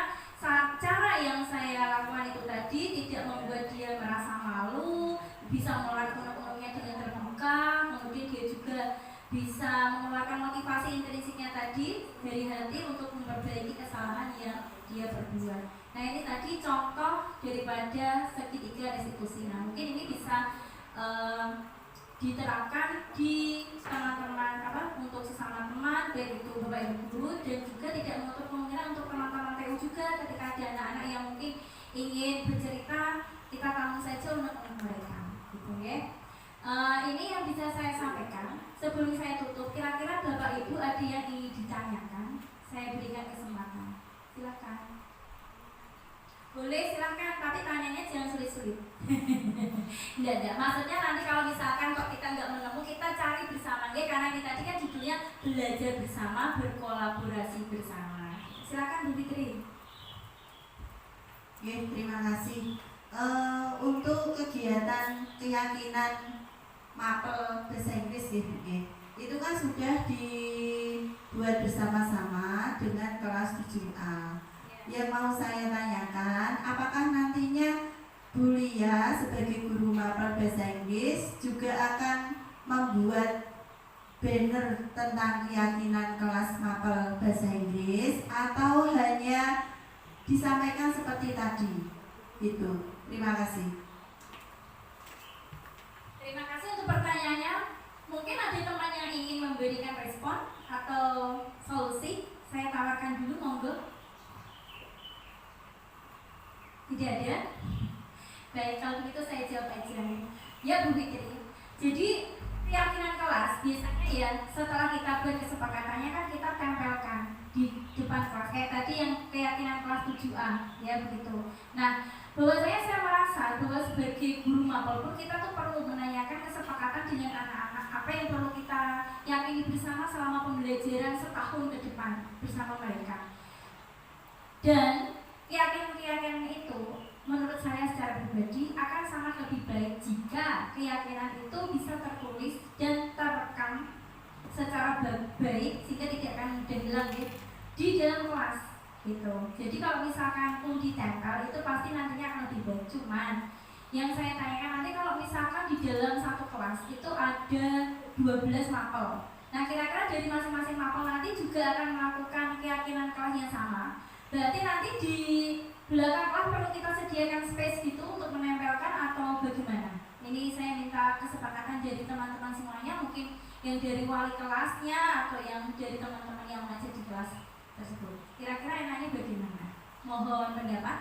Speaker 2: cara yang saya lakukan itu tadi tidak membuat dia merasa malu, bisa mengeluarkan unek-uneknya dengan terbuka, kemudian dia juga bisa mengeluarkan motivasi intrinsiknya tadi dari hati untuk memperbaiki kesalahan yang dia perbuat. Nah, ini tadi contoh daripada segitiga restitusi. Nah, mungkin ini bisa diterapkan di teman-teman untuk sesama teman, baik itu Bapak Ibu guru, dan juga tidak menutup kemungkinan untuk teman-teman TU juga ketika ada anak-anak yang mungkin ingin bercerita, kita tamu saja untuk mereka, gitu ya. Ini yang bisa saya sampaikan. Sebelum saya tutup, kira-kira Bapak Ibu ada yang ingin ditanyakan? Saya berikan kesempatan. Silakan. Boleh, silakan, tapi tanyanya jangan sulit-sulit. Enggak. Maksudnya nanti kalau misalkan kok kita nggak menemu, kita cari bersama, ya, karena ini tadi kan judulnya belajar bersama, berkolaborasi bersama. Silakan Bu Fitri.
Speaker 4: Ya, terima kasih. Untuk kegiatan keyakinan mapel bahasa Inggris ya, itu kan sudah dibuat bersama-sama dengan kelas 7A. Yang mau saya tanyakan, apakah nantinya Bu Lia sebagai guru mapel bahasa Inggris juga akan membuat banner tentang keyakinan kelas mapel bahasa Inggris atau hanya disampaikan seperti tadi? Itu. Terima kasih.
Speaker 2: Terima kasih untuk pertanyaannya. Mungkin ada teman yang ingin memberikan respon atau solusi. Saya tawarkan dulu, monggo. Tidak ada? Baik, kalau begitu saya jawab aja. Ya Bu Fitri. Jadi keyakinan kelas biasanya ya setelah kita buat kesepakatannya kan kita tempelkan di depan kelas. Kayak tadi yang keyakinan kelas 7A, ya begitu. Nah, bahwasanya saya merasa bahwa sebagai guru mapel pun kita tuh perlu menanyakan kesepakatan dengan anak-anak apa yang perlu kita yakini bersama selama pembelajaran setahun ke depan bersama mereka. Dan keyakinan itu menurut saya secara pribadi akan sangat lebih baik jika keyakinan itu bisa tertulis dan terekam secara baik sehingga tidak akan mudah hilang ya, di dalam kelas gitu. Jadi kalau misalkan pun ditempel itu pasti nantinya akan lebih baik. Cuman yang saya tanyakan nanti kalau misalkan di dalam satu kelas itu ada 12 mapel. Nah, kira-kira dari masing-masing mapel nanti juga akan melakukan keyakinan kelas yang sama. Berarti nanti di belakang kelas perlu kita sediakan space gitu untuk menempelkan atau bagaimana? Ini saya minta kesepakatan dari teman-teman semuanya, mungkin yang dari wali kelasnya atau yang dari teman-teman yang mengajar di kelas tersebut. Kira-kira enaknya bagaimana? Mohon pendapat.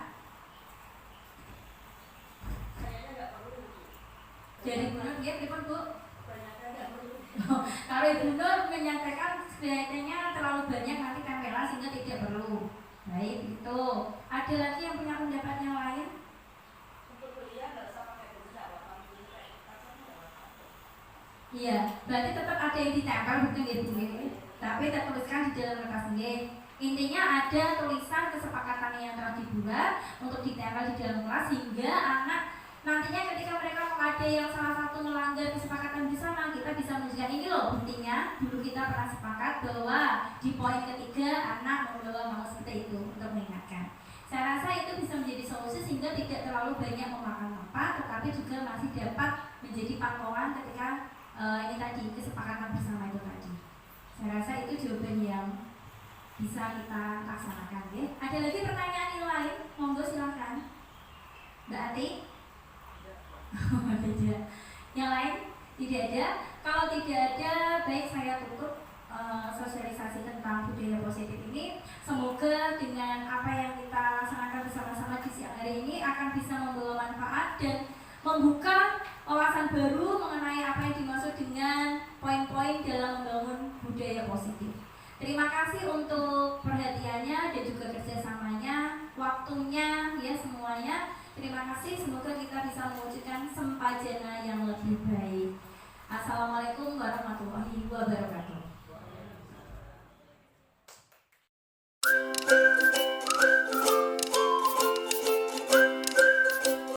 Speaker 5: Kayaknya nggak perlu.
Speaker 2: Dari Bu Nur, dia pripun Bu?
Speaker 5: Banyaknya nggak perlu.
Speaker 2: Kalau Ibu Nur menyampaikan kelihatannya terlalu banyak nanti tempelan sehingga tidak perlu. Baik, itu. Ada lagi yang punya pendapat yang lain?
Speaker 5: Untuk kuliah nggak usah pakai benda, apa
Speaker 2: Iya, berarti tetap ada yang ditempel bukan ya Bu? Tapi tertuliskan di dalam kertas nggih. Intinya ada tulisan kesepakatan yang telah dibuat untuk ditempel di dalam kelas sehingga anak nantinya ketika mereka ada yang salah satu melanggar kesepakatan bersama, kita bisa menunjukkan ini loh buktinya. Dulu kita pernah sepakat bahwa di poin ketiga anak membawa mouse seperti itu untuk mengingatkan. Saya rasa itu bisa menjadi solusi sehingga tidak terlalu banyak memakan tempat, tetapi juga masih dapat menjadi pantauan ketika ini tadi kesepakatan bersama itu tadi. Saya rasa itu jawaban yang bisa kita laksanakan ya. Ada lagi pertanyaan yang lain? Monggo silakan. Mbak Ati? Tidak. Yang lain? Tidak ada. Kalau tidak ada, baik saya tutup sosialisasi tentang budaya positif ini. Semoga dengan apa yang kita laksanakan bersama-sama di siang hari ini akan bisa membawa manfaat dan membuka wawasan baru mengenai apa yang dimaksud dengan poin-poin dalam membangun budaya positif. Terima kasih untuk perhatiannya dan juga kerjasamanya, waktunya ya semuanya. Terima kasih, semoga kita bisa mewujudkan sempajana yang lebih baik. Assalamualaikum warahmatullahi wabarakatuh.